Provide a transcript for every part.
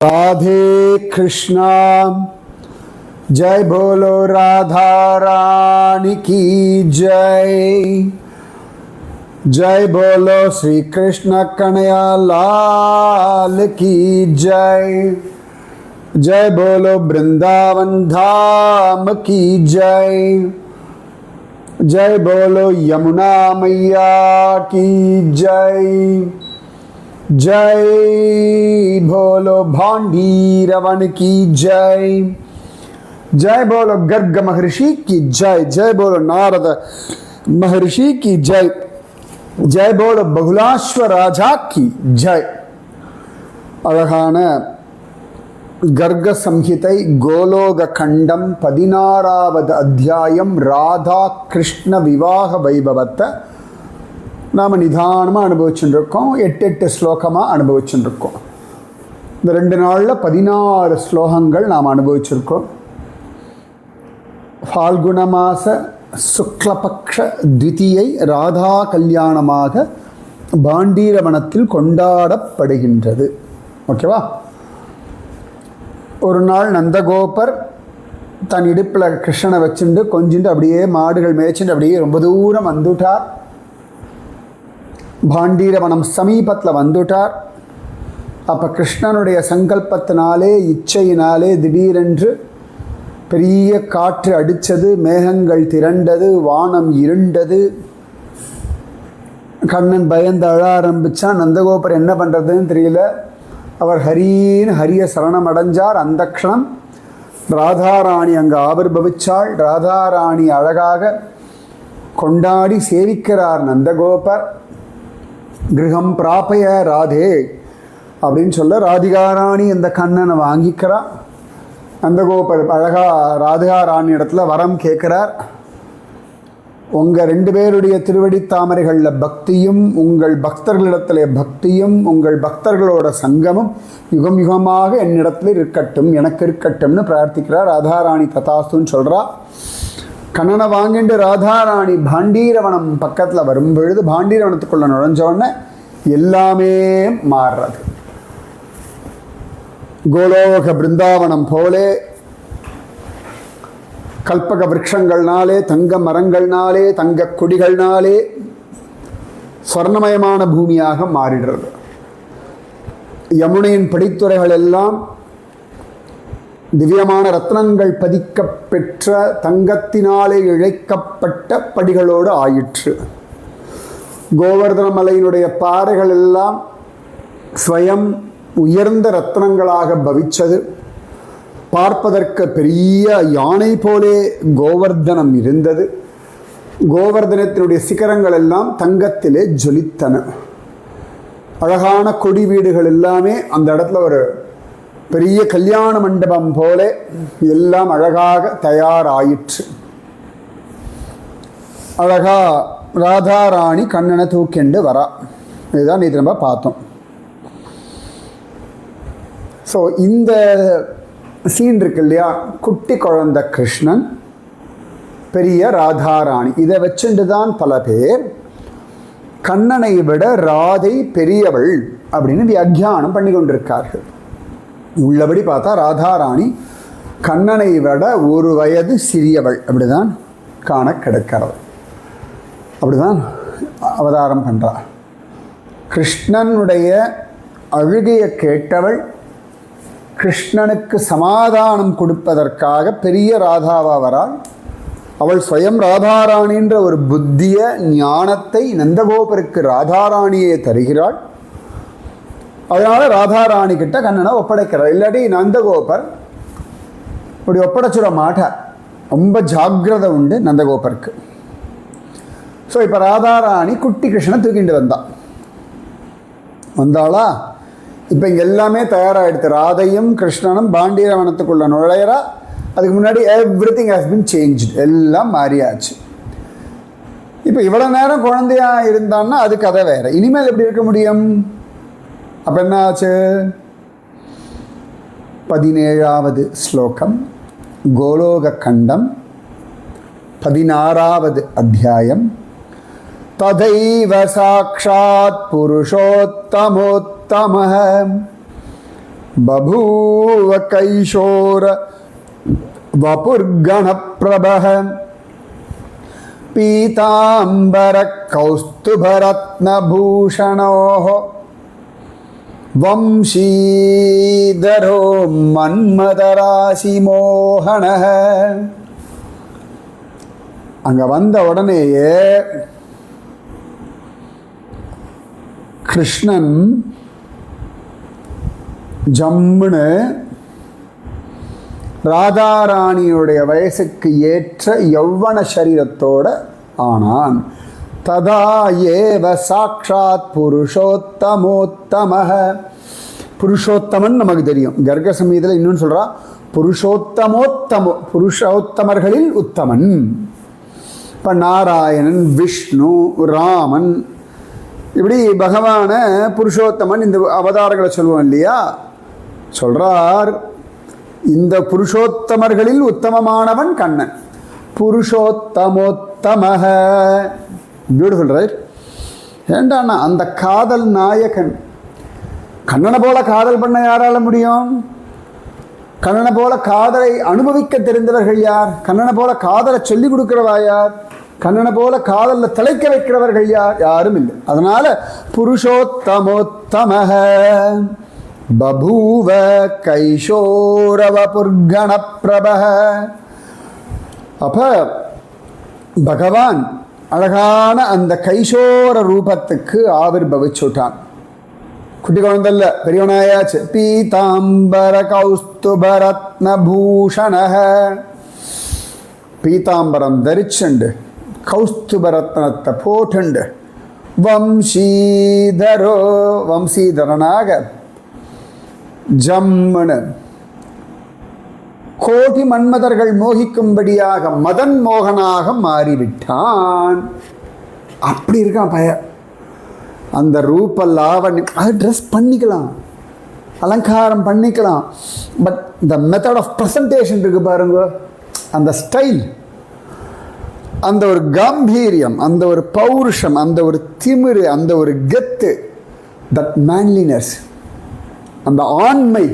राधे कृष्णा जय बोलो राधा रानी की जय। जय बोलो श्री कृष्ण कन्हैया लाल की जय। जय बोलो वृंदावन धाम की जय। जय बोलो यमुना मैया की जय। जय बोलो भांडीरवन की जय। जय बोलो गर्ग महर्षि की जय। जय बोलो नारद महर्षि की जय। जय बोलो बहुलाश्व राजा की जय। அழகான கர்க சம்ஹிதை கோலோக கண்டம் 16வது அத்தியாயம் ராதா கிருஷ்ண விவாக வைபவத்தை நாம் நிதானமாக அனுபவிச்சுருக்கோம். 8 ஸ்லோகமாக அனுபவிச்சுருக்கோம். இந்த 2 நாளில் 16 ஸ்லோகங்கள் நாம் அனுபவிச்சிருக்கோம். ஃபால்குண மாச சுக்லபக்ஷ த்விதியை ராதா கல்யாணமாக பாண்டீரவனத்தில் கொண்டாடப்படுகின்றது. ஓகேவா? ஒரு நாள் நந்தகோபர் தன் இடுப்பில் கிருஷ்ணனை வச்சுட்டு கொஞ்சிட்டு அப்படியே மாடுகள் மேய்ச்சிட்டு அப்படியே ரொம்ப தூரம் வந்துட்டார். பாண்டீரவனம் சமீபத்தில் வந்துட்டார். அப்போ கிருஷ்ணனுடைய சங்கல்பத்தினாலே இச்சையினாலே திடீரென்று பெரிய காற்று அடித்தது, மேகங்கள் திரண்டது, வானம் இருண்டது. கண்ணன் பயந்து அழ ஆரம்பித்தான். நந்தகோபர் என்ன பண்ணுறதுன்னு தெரியல. அவர் ஹரின்னு ஹரிய சரணம் அடைஞ்சார். அந்த க்ஷணம் ராதாராணி அங்கே ஆவிர்பவிச்சாள். ராதாராணி அழகாக கொண்டாடி சேவிக்கிறார் நந்தகோபர். கிரகம் பிராபய ராதே அப்படின்னு சொல்ல ராதிகாராணி அந்த கண்ணனை வாங்கிக்கிறார். நந்தகோபர் அழகா ராதிகாராணி இடத்துல வரம் கேட்குறார். உங்கள் 2 பேருடைய திருவடி தாமரைகளில் பக்தியும், உங்கள் பக்தர்களிடத்துல பக்தியும், உங்கள் பக்தர்களோட சங்கமும் யுகம் யுகமாக என்னிடத்துல இருக்கட்டும், எனக்கு இருக்கட்டும்னு பிரார்த்திக்கிறார். ராதாராணி ததாஸ்துன்னு சொல்கிறா. கண்ணனை வாங்கிட்டு ராதாராணி பாண்டீரவனம் பக்கத்தில் வரும்பொழுது பாண்டீரவனத்துக்குள்ளே நுழைஞ்சோடனே எல்லாமே மாறுறது. கோலோக பிருந்தாவனம் போலே கல்பக விருட்சங்கள்னாலே, தங்க மரங்கள்னாலே, தங்க கொடிகள்னாலே ஸ்வர்ணமயமான பூமியாக மாறிடுறது. யமுனையின் படித்துறைகள் எல்லாம் திவ்யமான ரத்னங்கள் பதிக்க பெற்ற தங்கத்தினாலே இழைக்கப்பட்ட படிகளோடு ஆயிற்று. கோவர்தன மலையினுடைய பாறைகள் எல்லாம் ஸ்வயம் உயர்ந்த ரத்னங்களாக பவிச்சது. பார்ப்பதற்கு பெரிய யானை போலே கோவர்தனம் இருந்தது. கோவர்தனத்தினுடைய சிகரங்கள் எல்லாம் தங்கத்திலே ஜொலித்தன. அழகான கொடி வீடுகள் எல்லாமே அந்த இடத்துல ஒரு பெரிய கல்யாண மண்டபம் போல எல்லாம் அழகாக தயாராயிற்று. அழகா ராதாராணி கண்ணனை தூக்கிண்டு வரா. இதுதான் இது நம்ம பார்த்தோம். ஸோ இந்த சீன் இருக்கு இல்லையா, குட்டி குழந்தை கிருஷ்ணன், பெரிய ராதாராணி, இதை வச்சுட்டு தான் பல பேர் கண்ணனை விட ராதை பெரியவள் அப்படின்னு வியாக்கியானம் பண்ணி கொண்டிருக்கார்கள். உள்ளபடி பார்த்தா ராதாராணி கண்ணனை விட 1 வயது சிறியவள் அப்படிதான் காண கிடைக்கிறது. அப்படிதான் அவதாரம் பண்ணுறாள். கிருஷ்ணனுடைய அழுகையை கேட்டவள் கிருஷ்ணனுக்கு சமாதானம் கொடுப்பதற்காக பெரிய ராதாவா வராள். அவள் ஸ்வயம் ராதாராணின்ற ஒரு புத்திய ஞானத்தை நந்தகோபருக்கு ராதாராணியே தருகிறாள். அதனால ராதாராணி கிட்ட கண்ணனை ஒப்படைக்கிறார். இல்லாட்டி நந்தகோபர் இப்படி ஒப்படைச்சிட மாட்டார். ரொம்ப ஜாக்கிரதை உண்டு நந்தகோபருக்கு. ஸோ இப்போ ராதாராணி குட்டி கிருஷ்ணனை தூக்கிட்டு வந்தாளா? இப்போ இங்கே எல்லாமே தயாராகிடுது. ராதையும் கிருஷ்ணனும் பாண்டீரவனத்துக்குள்ள நுழையிறா. அதுக்கு முன்னாடி எவ்ரிதிங் ஹாஸ் பின் சேஞ்ச், எல்லாம் மாறியாச்சு. இப்போ இவ்வளோ நேரம் குழந்தையா இருந்தான்னா அது கதை வேற. இனிமேல் எப்படி இருக்க முடியும்? அப்போ என்ன ஆச்சு? 17வது ஸ்லோகம் கோலோக கண்டம் 16வது அத்தியாயம். ததைவ சாக்ஷாத் புருஷோத்தமோத்தமஹ பபூவ கைஷோர வபுர்கண பிரபஹ பீதாம்பர கௌஸ்துபரத்ன பூஷணோஹ வம்சீதரோ மன்மதராசி மோகனஹ. அங்க வந்த உடனேயே கிருஷ்ணன் ஜம்முன்னு ராதாராணியுடைய வயசுக்கு ஏற்ற யௌவன சரீரத்தோட ஆனான். ததா ஏவ சாட்சாத் புருஷோத்தமோத்தமஹ. புருஷோத்தமன் நமக்கு தெரியும். கர்க சமீதத்தில் இன்னொன்று சொல்றா, புருஷோத்தமர்களில் உத்தமன். இப்போ நாராயணன், விஷ்ணு, ராமன், இப்படி பகவான புருஷோத்தமன் இந்த அவதாரங்களை சொல்லுவோம் இல்லையா. சொல்றார், இந்த புருஷோத்தமர்களில் உத்தமமானவன் கண்ணன். புருஷோத்தமோத்தமஹ. Beautiful right? ஏண்டாண்ணா அந்த காதல் நாயகன். கண்ணனை போல காதல் பண்ண யாரால முடியும்? கண்ணனை போல காதலை அனுபவிக்க தெரிந்தவர்கள் யார்? கண்ணனை போல காதலை சொல்லிக் கொடுக்கிறவா யார்? கண்ணனை போல காதலில் திளைக்க வைக்கிறவர்கள் யார்? யாரும் இல்லை. அதனால புருஷோத்தமோத்தமஹ பபூவ கைஷோரவ புர்கண பிரபஹ. அப்ப பகவான் அழகான அந்த கைஷோர ரூபத்துக்கு ஆவிர்பவிச்சுட்டான். குட்டி குழந்தல்ல, பெரியவனாயாச்சு. பீதாம்பர கௌஸ்துபரத்ன பூஷணஹ. பீதாம்பரம் தரிச்சுண்டு கௌஸ்துபரத்னத்தை போட்டுண்டு வம்சீதரோ வம்சீதரனாக ஜம்மனு கோடி மன்மதர்கள் மோகிக்கும்படியாக மதன் மோகனாக மாறிவிட்டான். அப்படி இருக்கான் பய. அந்த ரூப லாவண்யம், அது ட்ரெஸ் பண்ணிக்கலாம், அலங்காரம் பண்ணிக்கலாம், பட் இந்த மெத்தட் ஆஃப் ப்ரெசன்டேஷன் இருக்கு பாருங்க, அந்த ஸ்டைல், அந்த ஒரு காம்பீரியம், அந்த ஒரு பௌருஷம், அந்த ஒரு திமிரு, அந்த ஒரு கெத்து, தட் மேன்லினஸ், அந்த ஆண்மை.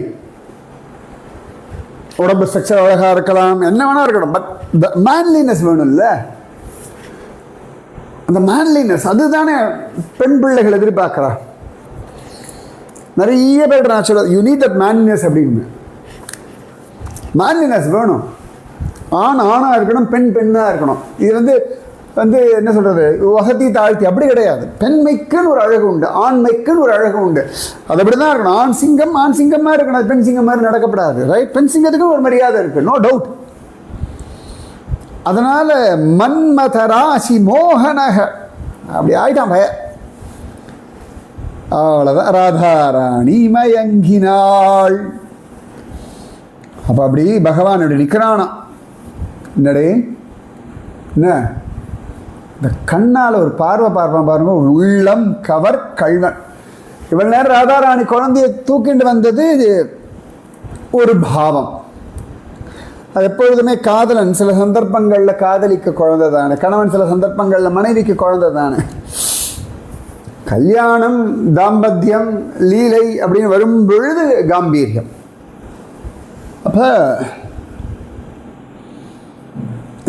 உடம்பு ஸ்ட்ரக்சர் அழகாக இருக்கலாம், என்ன வேணா இருக்கணும், பட் த மேன்லினஸ் வேணும்ல. அந்த மேன்லினஸ் அதுதானே பெண் பிள்ளைகள் எதிர்பார்க்குறா. நிறைய பேர் நான் சொல்ல, யூ நீட் தட் மேன்லினஸ் அப்படின்னு. மேன்லினஸ் வேணும். ஆண் ஆணாக இருக்கணும், பெண் பெண்ணாக இருக்கணும். இது வந்து என்ன சொல்கிறது, வசதி தாழ்த்தி அப்படி கிடையாது. பெண்மைக்குன்னு ஒரு அழகு உண்டு, ஆண்மைக்குன்னு ஒரு அழகு உண்டு. அது அப்படி தான் இருக்கணும். ஆண் சிங்கம் ஆண் சிங்கமாக இருக்கணும், பெண் சிங்கம் மாதிரி நடக்கப்படாது. ரைட்? பெண் சிங்கத்துக்கு ஒரு மரியாதை இருக்குது, நோ டவுட். அதனால் மன்மதராசி மோகனக அப்படி ஆயிட்டான் பய. அவ்வளோதான். ராதாராணி மயங்கினாள். அப்போ அப்படி பகவான் அப்படி நிற்கிறானா. என்னடே என்ன இந்த கண்ணால் ஒரு பார்வை பார்ப்பான் பாருங்க, உள்ளம் கவர் கல்வன். இவ்வளவு நேரம் ராதாராணி குழந்தைய தூக்கிட்டு வந்தது ஒரு பாவம். அது எப்பொழுதுமே காதலன் சில சந்தர்ப்பங்களில் காதலிக்க குழந்தை தானே, கணவன் சில சந்தர்ப்பங்களில் மனைவிக்கு குழந்தை தானே. கல்யாணம், தாம்பத்தியம், லீலை அப்படின்னு வரும் பொழுது காம்பீரியம். அப்ப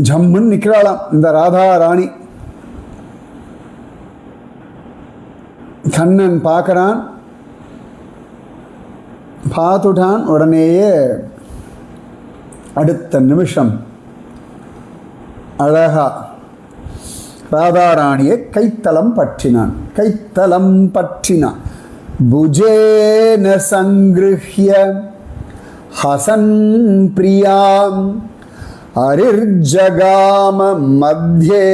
ஜம்முன்னு நிற்கிறாளாம் இந்த ராதாராணி. கண்ணன் பார்க்குறான், பார்த்துட்டான். உடனேயே அடுத்த நிமிஷம் அழகா ராதாராணியை கைத்தலம் பற்றினான். கைத்தலம் பற்றினான். புஜேன சங்கிருஹ்ய ஹசன் பிரியாம் அரிர்ஜகாம மத்யே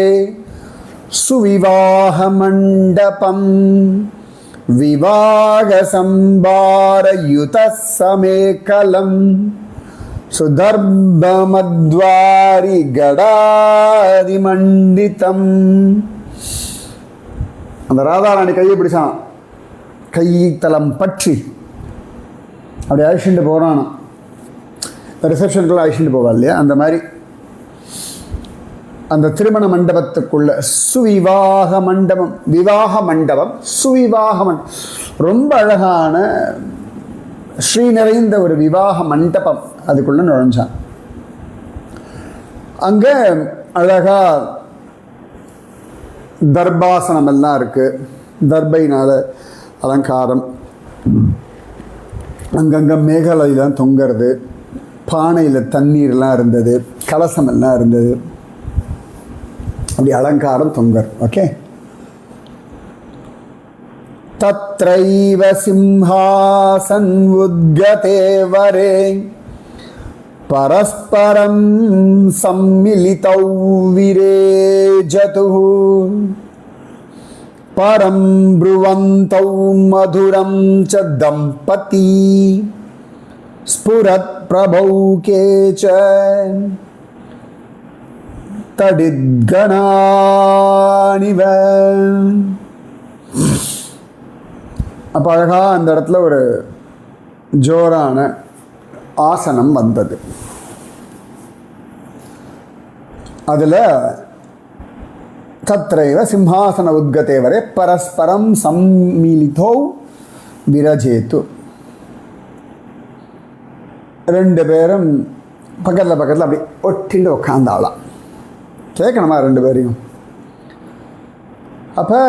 சுவிவாஹ மண்டபம் விவாக சம்பாரயுத சமேகலம் சுதர்பமத்வாரி கடாதி மண்டிதம். அந்த ராதாராணி கையை பிடிச்சான், கைத்தலம் பற்றி அப்படி அழிச்சுட்டு போகிறான். ரிசப்ஷனுக்குள்ள அழிச்சுட்டு போவா இல்லையா, அந்த மாதிரி அந்த திருமண மண்டபத்துக்குள்ள சுவிவாக மண்டபம், விவாக மண்டபம், சுவிவாக மண்டபம், ரொம்ப அழகான ஸ்ரீ நிறைந்த ஒரு விவாக மண்டபம் அதுக்குள்ளே நுழைஞ்சான். அங்கே அழகா தர்பாசனம் எல்லாம் இருக்குது, தர்பையினால் அலங்காரம், அங்கங்கே மேகலையெல்லாம் தொங்கிறது, பானையில் தண்ணீர்லாம் இருந்தது, கலசம் எல்லாம் இருந்தது, அப்படி அலங்காரம் தொங்கர். ஓகே. தத்ரைவ சிம்ஹாசன் உத்கதே வரே பரஸ்பரம் சம்மிலிதௌ விரேஜதுः பரம் ப்ருவந்தௌ மதுரம் ச தம்பதி ஸ்புரத் பிரபௌ கேச தடித்கணானிவ. அப்போ அழகாக அந்த இடத்துல ஒரு ஜோரான ஆசனம் வந்தது. அதில் தத்ரைவ சிம்ஹாசன உத்கதே வரை பரஸ்பரம் சம்மிலிதோ விரஜேத்து. ரெண்டு பேரும் பக்கத்தில் பக்கத்தில் அப்படி ஒட்டிண்டு உட்காந்தாலாம். கேட்கணுமா ரெண்டு பேரையும்? அப்போ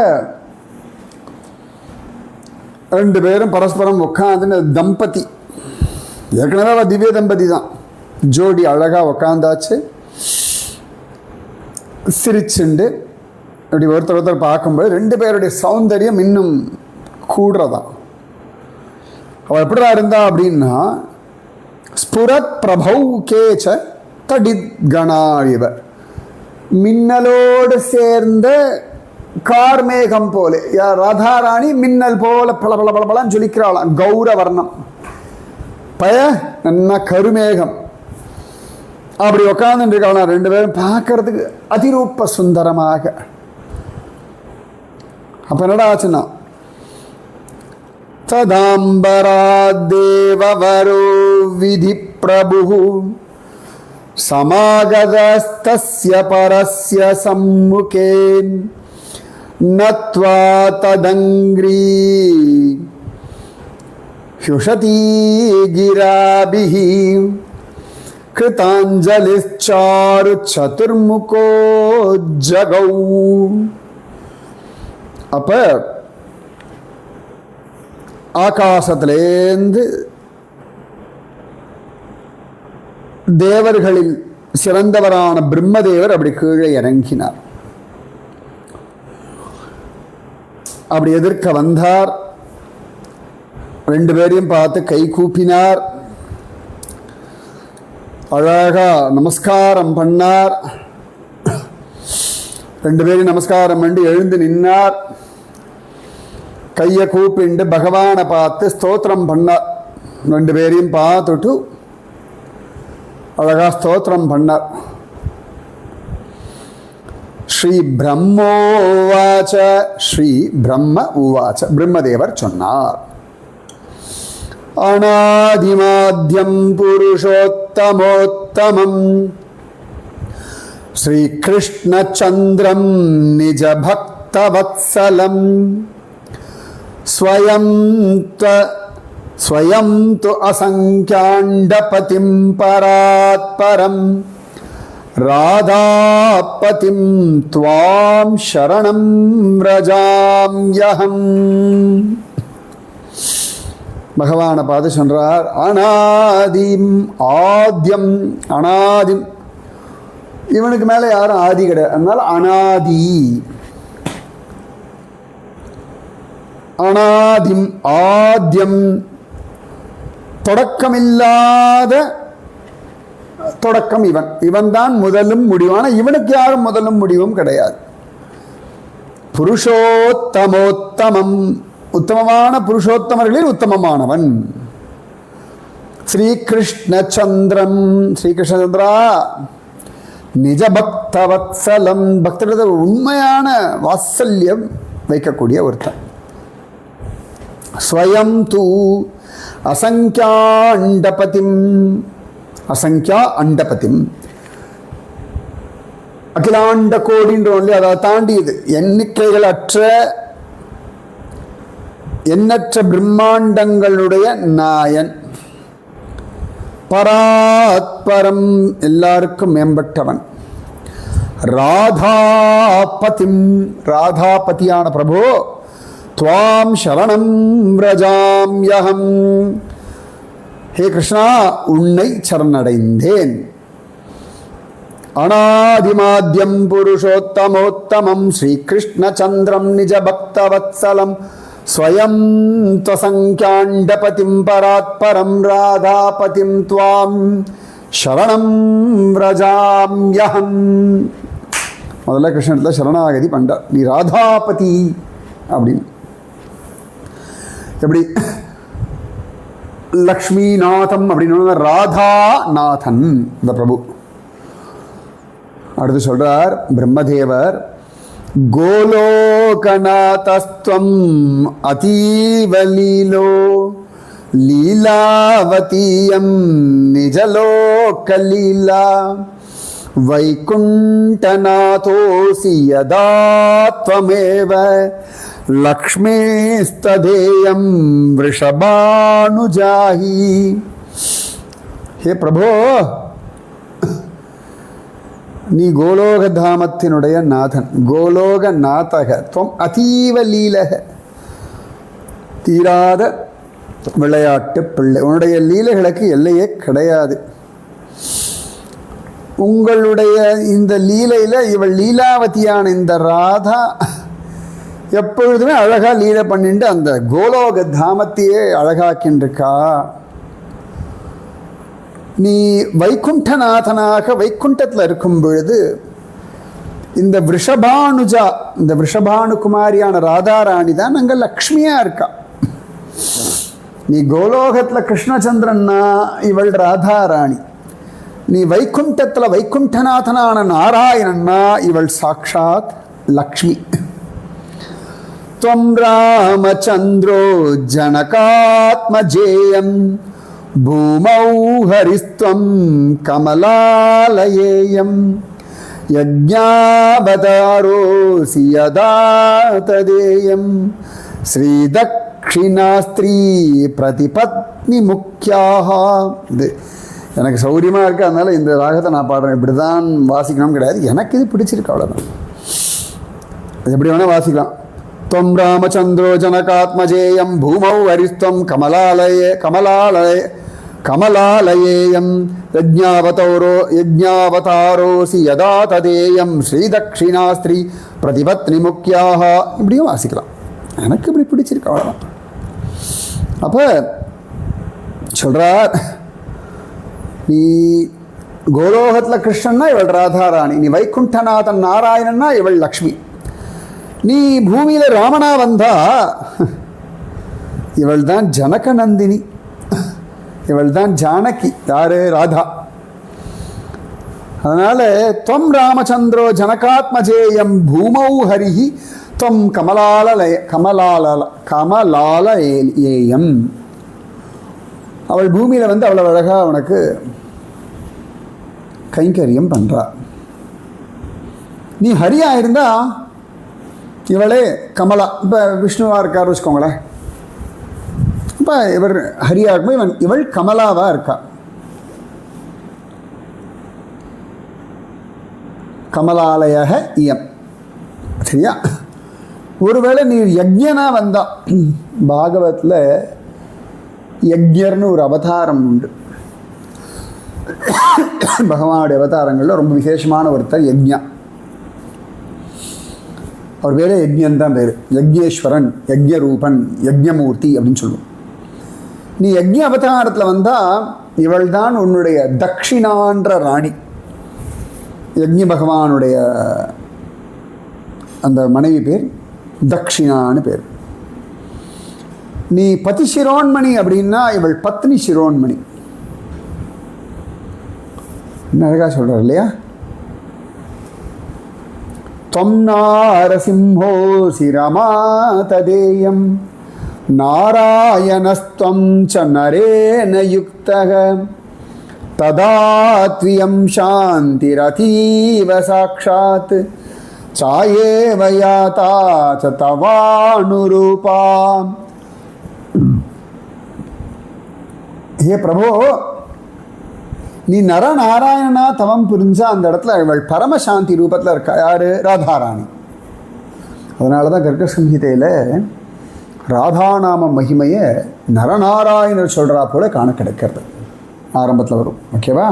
ரெண்டு பேரும் பரஸ்பரம் உட்காந்துன்னு தம்பதி, ஏற்கனவே அவள் திவ்ய தம்பதி தான், ஜோடி அழகாக உட்காந்தாச்சு. சிரிச்சுண்டு அப்படி ஒருத்தர் ஒருத்தர் பார்க்கும்போது ரெண்டு பேருடைய சௌந்தரியம் இன்னும் கூடுறதான். அவள் எப்படிடா இருந்தா அப்படின்னா, ஸ்புரத் பிரபௌ கேச்ச தடித் கணாழிவ, மின்னலோடு சேர்ந்த கார்மேகம் போல. ராதாராணி மின்னல் போல பல பல பல பலன்னு ஜொலிக்கிறாளாம். கௌரவர்ணம் பய என்ன கருமேகம் அப்படி உட்காந்துட்டு இருக்கலாம். ரெண்டு பேரும் பார்க்கறதுக்கு அதிரூப சுந்தரமாக. அப்ப என்னடா ஆச்சுன்னா, ததாம்பராதேவவரோ விதி பிரபு சமாகதஸ்தஸ்ய பரஸ்ய சம்முகே நத்வா ததங்க்ரீ ஹ்யுஷதி கிராபிஹி கிருதாஞ்சலிச்சாரு சதுர்முகோ ஜகௌ. அப்ப ஆகாசத்திலேந்து தேவர்களில் சிறந்தவரான பிரம்மதேவர் அப்படி கீழே இறங்கினார். அப்படி எதிர்க்க வந்தார். ரெண்டு பேரையும் பார்த்து கை கூப்பினார். அழகா நமஸ்காரம் பண்ணார். ரெண்டு பேரும் நமஸ்காரம் பண்ணி எழுந்து நின்னார். கையை கூப்பிண்டு பகவானை பார்த்து ஸ்தோத்திரம் பண்ணார். ரெண்டு பேரையும் பார்த்துட்டு அழகா ஸ்தோத்திரம் பண்ணார். ஸ்ரீ பிரம்மோவாச்ச, ஸ்ரீ பிரம்ம உவாச்ச, பிரம்மதேவர் சொன்னார், அநாதிமாத்யம் புருஷோத்தமோத்தமம் ஸ்ரீகிருஷ்ணச்சந்திரம் நிஜ பக்தவத்சலம் ஸ்வயம் து அசங்க்யாண்டபதிம் பராத்பரம் ராதாபதிம் த்வாம் சரணம் ரஜாம்யஹம். பகவானை பார்த்து சொல்றார், அநாதிம் ஆத்யம், அநாதிம், இவனுக்கு மேலே யாரும் ஆதி கிடையாது, அதனால அநாதி. அநாதிம் ஆத்யம், தொடக்கமில்லாத தொடக்கம் இவன். இவன் தான் முதலும் முடிவான, இவனுக்கு யாரும் முதலும் முடிவும் கிடையாது. புருஷோத்தமோத்தமம், உத்தமமான புருஷோத்தமர்களில் உத்தமமானவன். ஸ்ரீகிருஷ்ணச்சந்திரம், ஸ்ரீகிருஷ்ணச்சந்திரா நிஜ பக்தவத்சலம், பக்தர்கள் உண்மையான வாத்சல்யம் வைக்கக்கூடிய ஒருத்தன். ஸ்வயம் தூ அசங்க்யாண்டபதிம், அசங்கியா அண்டபதிம், அகிலாண்ட கோடின்ற ஒன்லி, அதை தாண்டியது, எண்ணிக்கைகள் அற்ற எண்ணற்ற பிரம்மாண்டங்களுடைய நாயன், பராத்பரம் எல்லாருக்கும் மேம்பட்டவன், ராதாபதிம் ராதாபதியான பிரபு, துவாம் சரணம் விரஜாம்யஹம், ஹே கிருஷ்ணா உன்னை சரணடைந்தேன். அநாதிமாத்யம் புருஷோத்தமோத்தமம் ஸ்ரீகிருஷ்ணச்சந்திரம் நிஜ பக்தவத்சலம் ஸ்வயம் த்வசங்க்யாண்டபதிம் பராத்பரம் ராதாபதிம் த்வாம் சரணம் விரஜாம்யஹம். முதல்ல கிருஷ்ணத்தில் சரணாகதி பண்றார். நீ ராதாபதி அப்படின்னு. எப்படி லக்ஷ்மிநாதம் அப்படின்னு ராதாநாதன் இந்த பிரபு. அடுத்து சொல்றார் பிரம்மதேவர், கோலோகநாதஸ்துவம் அதீவலீலோ லீலாவதீயம் நிஜலோகலீலா வைகுண்டநாதோசி யதா த்வமேவ லக்ஷ்மேஸ்ததேயம் விருஷபானுஜாஹி. ஹே பிரபோ, நீ கோலோகதாமத்தினுடைய நாதன், கோலோகநாதக துவம் அதீவ லீலக, தீராத விளையாட்டு பிள்ளை. உன்னுடைய லீலைகளுக்கு எல்லையே கிடையாது. உங்களுடைய இந்த லீலையில் இவள் லீலாவதியான இந்த ராதா எப்பொழுதுமே அழகா லீலை பண்ணிட்டு அந்த கோலோக தாமத்தையே அழகாக்கின்றிருக்கா. நீ வைகுண்டநாதனாக வைகுண்டத்தில் இருக்கும் பொழுது இந்த விஷபானுஜா, இந்த விஷபானு குமாரியான ராதாராணி தான் அங்கே லக்ஷ்மியாக இருக்கா. நீ கோலோகத்தில் கிருஷ்ணச்சந்திரன்னா இவள் ராதாராணி. நீ வைகுண்டத்தில் வைகுண்டநாதனான நாராயணன்னா இவள் சாக்ஷாத் லக்ஷ்மி. त्वं रामचन्द्रो जनकात्मजेयं भूमौ हरिस्त्वं कमलालयेयं यज्ञावतारोऽसि यदा तदेयं श्रीदक्षिणास्त्री प्रतिपत्नी मुख्याः. இது எனக்கு சௌரியமாக இருக்குது, அதனால் இந்த ராகத்தை நான் பாடுறேன். இப்படி தான் வாசிக்கணும் கிடையாது, எனக்கு இது பிடிச்சிருக்கு, அவ்வளோதான். அது எப்படி வேணால் வாசிக்கலாம். त्वं रामचन्द्रो जनकात्मजेयं भूमौ हरिस्त्वं कमलालयेयं यज्ञावतारोऽसि यदा तदेयं श्रीदक्षिणास्त्री प्रतिपत्नी मुख्याः. இப்படியும் வாசிக்கலாம், எனக்கு இப்படி பிடிச்சிருக்கு, அவ்வளோதான். அப்போ சொல்கிறார், நீ கோலோகத்தில் கிருஷ்ணன்னா இவள் ராதாராணி, நீ வைகுண்டநாதன் நாராயணன்னா இவள் லக்ஷ்மி. நீ பூமியில் ராமனா வந்தா இவள் தான் ஜனகநந்தினி, இவள் தான் ஜானகி. யாரு? ராதா. அதனால துவம் ராமச்சந்திரோ ஜனகாத்மஜேயம் பூமௌ ஹரிஹி துவம் கமலாலயேயம். அவள் பூமியில் வந்து அவ்வளவு அழகா உனக்கு கைங்கரியம் பண்றா. நீ ஹரியா இருந்தா இவளே கமலா. இப்போ விஷ்ணுவாக இருக்கார் வச்சுக்கோங்களேன், இப்போ இவர் ஹரியா இருக்கும், இவள் கமலாவாக இருக்கா. கமலாலய இயம். சரியா? ஒருவேளை நீ யஜ்ஞனா வந்தா, பாகவத்தில் யஜ்ஞர்னு ஒரு அவதாரம் உண்டு. பகவானுடைய அவதாரங்களில் ரொம்ப விசேஷமான ஒருத்தர் யஜ்ஞா. அவர் பேரே யஜ்ஞன் தான் பேர். யஜ்ஞேஸ்வரன், யஜ்ஞரூபன், யஜ்ஞமூர்த்தி அப்படின்னு சொல்லுவோம். நீ யஜ்ஞ அவதாரத்தில் வந்தால் இவள் தான் உன்னுடைய தக்ஷிணான்ற ராணி. யஜ்ஞ பகவானுடைய அந்த மனைவி பேர் தக்ஷிணான்னு பேர். நீ பதி சிரோன்மணி அப்படின்னா இவள் பத்னி சிரோன்மணி. என்ன அழகா சொல்றார் இல்லையா? त्वं नारसिंहोऽसि रमा तदेयं नारायणस्त्वं च नरेण युक्तः तदा त्वियं शान्तिरतीव साक्षात् चायेव याता च तवानुरूपा ஏ பிரபோ, நீ நரநாராயணனா தவம் புரிஞ்சா அந்த இடத்துல இவள் பரமசாந்தி ரூபத்தில் இருக்கா. யாரு? ராதாராணி. அதனால தான் கர்க்க சங்கீதையில் ராதாநாம மகிமையை நரநாராயணர் சொல்கிறா போல காண கிடைக்கிறது. ஆரம்பத்தில் வரும். ஓகேவா?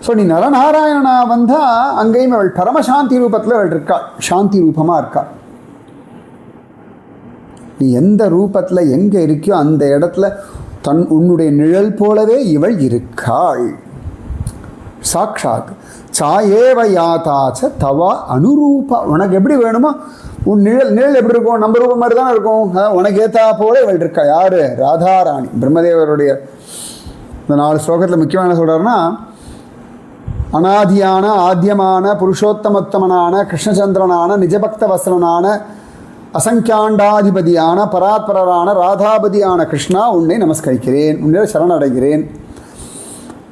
ஸோ நீ நரநாராயணனா வந்தால் அங்கேயும் அவள் பரமசாந்தி ரூபத்தில் அவள் இருக்கா, சாந்தி ரூபமாக இருக்கா. நீ எந்த ரூபத்தில் எங்கே இருக்கியோ அந்த இடத்துல உன்னுடைய நிழல் போலவே இவள் இருக்காள். சாக்ஷாத் சாயேவ யாதாச்ச தவா அனுரூபா. உனக்கு எப்படி வேணுமோ உன் நிழல் எப்படி இருக்கும்? நம்ம ரூபம் மாதிரி தான் இருக்கும். உனக்கு ஏற்றா போல இவள் இருக்கா. யார்? ராதாராணி. பிரம்மதேவருடைய இந்த 4 ஸ்லோகத்தில் முக்கியமான சொல்கிறாருன்னா, அனாதியான ஆத்தியமான புருஷோத்தமோத்தமனான கிருஷ்ணச்சந்திரனான நிஜபக்த வசனனான அசங்கியாண்டாதிபதியான பராத்பரரான ராதாபதியான கிருஷ்ணா, உன்னை நமஸ்கரிக்கிறேன், உன்னை சரணடைகிறேன்.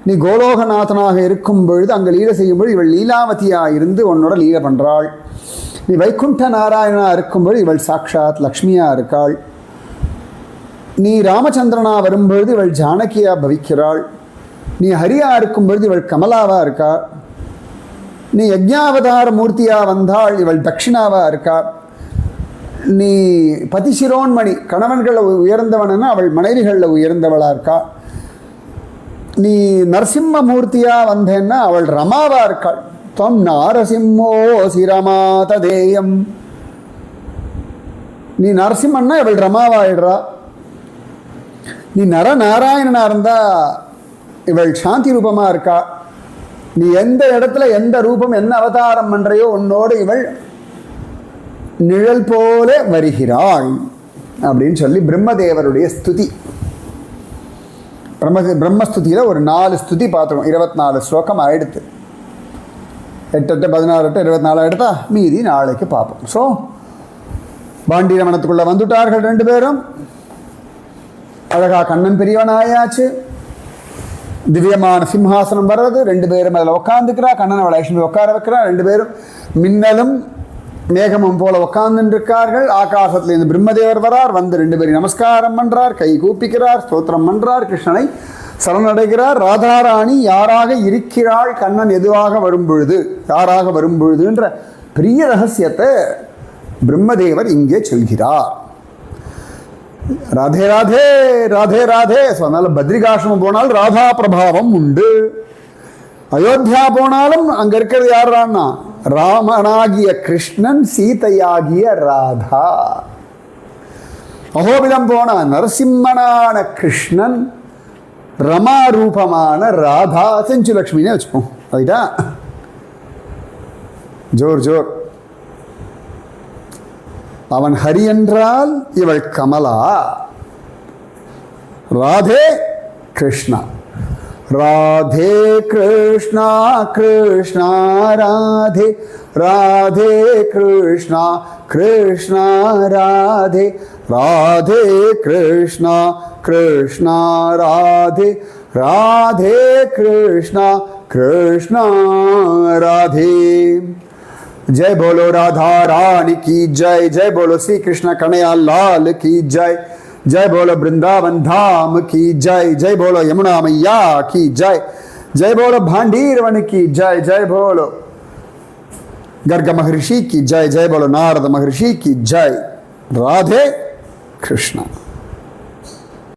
நீ கோலோகநாதனாக இருக்கும் பொழுது அங்கே லீலை செய்யும் பொழுது இவள் லீலாவதியாக இருந்து உன்னோட லீலை பண்ணுறாள். நீ வைகுண்ட நாராயணனாக இருக்கும்பொழுது இவள் சாக்ஷாத் லக்ஷ்மியாக இருக்காள். நீ ராமச்சந்திரனாக வரும்பொழுது இவள் ஜானகியாக பவிக்கிறாள். நீ ஹரியாக இருக்கும் பொழுது இவள் கமலாவாக இருக்கா. நீ யஜ்ஞாவதார மூர்த்தியாக வந்தாள், இவள் தட்சிணாவாக இருக்கா. நீ பதிசிரோன்மணி, கணவன்களில் உயர்ந்தவனா அவள் மனைவிகளில் உயர்ந்தவளாக இருக்கா. நீ நரசிம்ம மூர்த்தியாக வந்தேன்னா அவள் ரமாவாக இருக்காள். துவம் நாரசிம்மோ சிரமா ததேயம். நீ நரசிம்மன்னா இவள் ரமாவாயிடுறா. நீ நரநாராயணனாக இருந்தால் இவள் சாந்தி ரூபமாக இருக்கா. நீ எந்த இடத்துல எந்த ரூபம் என்ன அவதாரம் பண்ணுறையோ உன்னோடு இவள் நிழல் போல வருகிறாள் அப்படின்னு சொல்லி பிரம்மதேவருடைய ஸ்துதி. பிரம்மஸ்துதியில் ஒரு 4 ஸ்துதி பார்த்துருவோம். 24 ஸ்லோகம் ஆயிடுத்து. 8 8 16 8 24 ஆகிடுதா. மீதி நாளைக்கு பார்ப்போம். ஸோ பாண்டீர மனத்துக்குள்ளே வந்துட்டார்கள் 2 பேரும். அழகா கண்ணன் பெரியவன் ஆயாச்சு. திவ்யமான சிம்ஹாசனம் வர்றது. 2 பேரும் அதில் உட்காந்துக்கிறா. கண்ணன் அவளை லட்சுமி உட்கார வைக்கிறா. 2 பேரும் மின்னலும் மேகமும் போல உட்கார்ந்துருக்கார்கள். ஆகாசத்திலிருந்து பிரம்மதேவர் வரார். வந்து 2 பேரும் நமஸ்காரம் பண்ணுறார், கை கூப்பிக்கிறார், ஸ்தோத்திரம் பண்ணுறார், கிருஷ்ணனை சரணடைகிறார். ராதாராணி யாராக இருக்கிறாள், கண்ணன் எதுவாக வரும்பொழுது, யாராக வரும்பொழுதுன்ற பெரிய ரகசியத்தை பிரம்மதேவர் இங்கே சொல்கிறார். ராதே ராதே ராதே ராதே. ஸோ அதனால் பத்ரிகாசிரமம் போனால் ராதா பிரபாவம் உண்டு. அயோத்தியா போனாலும் அங்கே இருக்கிறது யாரான்னா ராமனாகிய கிருஷ்ணன், சீதையாகிய ராதா. அகோபிலம் போன நரசிம்மனான கிருஷ்ணன், ரமாரூபமான ராதா, செஞ்சுலக்ஷ்மின்னு வச்சுப்போம். அதுதா ஜோர் ஜோர். அவன் ஹரி என்றால் இவள் கமலா. ராதே கிருஷ்ணா. ராதே கிருஷ்ணா கிருஷ்ணா ராதே. ராதே கிருஷ்ணா கிருஷ்ணா ராதே. ராதே கிருஷ்ணா கிருஷ்ணா ராதே. ராதே கிருஷ்ணா கிருஷ்ணா ராதே. जय बोलो राधा रानी की जय. जय बोलो श्री कृष्ण कन्हैया लाल की जय. जय बोलो वृंदावन धाम की जय. जय बोलो यमुना मैया की जय. जय बोलो भांडीरवन की जय. जय बोलो गर्ग महर्षि की जय. जय बोलो नारद महर्षि की जय. राधे कृष्ण.